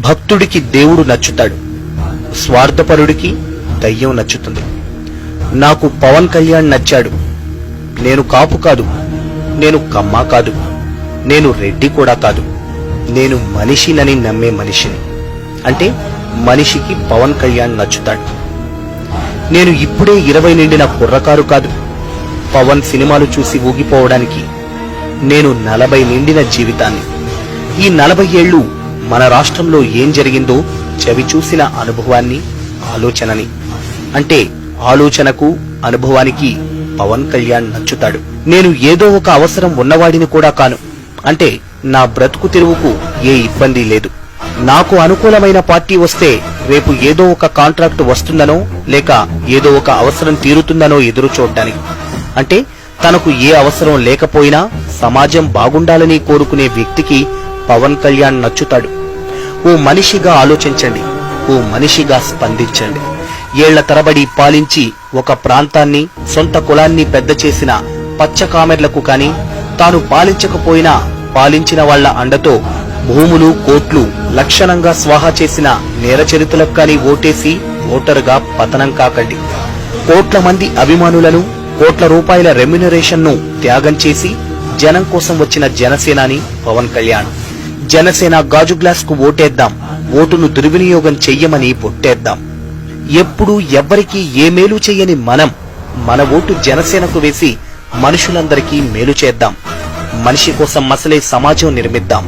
భక్తుడికి దేవుడు నచ్చుతాడు, స్వార్థపరుడికి దయ్యం నచ్చుతుంది. నాకు పవన్ కళ్యాణ్ నచ్చాడు. నేను కాపు కాదు, నేను కమ్మ కాదు, నేను రెడ్డి కూడా కాదు, నేను మనిషినని నమ్మే మనిషిని. అంటే మనిషికి పవన్ కళ్యాణ్ నచ్చుతాడు. నేను ఇప్పుడే 20 నిండిన కుర్రకారు కాదు పవన్ సినిమాలు చూసి ఊగిపోవడానికి. నేను 40 నిండిన జీవితాన్ని. ఈ 40 ఏళ్లు మన రాష్ట్రంలో ఏం జరిగిందో చవి చూసిన అనుభవాన్ని, ఆలోచనని. అంటే ఆలోచనకు, అనుభవానికి పవన్ కళ్యాణ్ నచ్చుతాడు. నేను ఏదో ఒక అవసరం ఉన్నవాడిని కూడా కాను. అంటే నా బ్రతుకు తెరువుకు ఏ ఇబ్బంది లేదు. నాకు అనుకూలమైన పార్టీ వస్తే రేపు ఏదో ఒక కాంట్రాక్ట్ వస్తుందనో లేక ఏదో ఒక అవసరం తీరుతుందనో ఎదురు చూడటానికి. అంటే తనకు ఏ అవసరం లేకపోయినా సమాజం బాగుండాలని కోరుకునే వ్యక్తికి పవన్ కళ్యాణ్ నచ్చుతాడు. ఓ మనిషిగా ఆలోచించండి, ఓ మనిషిగా స్పందించండి. ఏళ్ల తరబడి పాలించి ఒక ప్రాంతాన్ని, సొంత కులాన్ని పెద్ద చేసిన పచ్చ కామెర్లకు కాని, తాను పాలించకపోయినా పాలించిన వాళ్ల అండతో భూములు, కోట్లు లక్షణంగా స్వాహా చేసిన నేరచరితులకు కాని ఓటేసి ఓటరుగా పతనం కాకండి. కోట్ల మంది అభిమానులను, కోట్ల రూపాయల రెమ్యునరేషన్ ను త్యాగం చేసి జనం కోసం వచ్చిన జనసేనాని పవన్ కళ్యాణ్. జనసేన గాజు గ్లాస్ కు ఓటేద్దాం, ఓటును దుర్వినియోగం చెయ్యమని బొట్టేద్దాం. ఎప్పుడూ ఎవ్వరికీ ఏ మేలు చెయ్యని మనం మన ఓటు జనసేనకు వేసి మనుషులందరికీ మేలు చేద్దాం. మనిషి కోసం మసలే సమాజం నిర్మిద్దాం.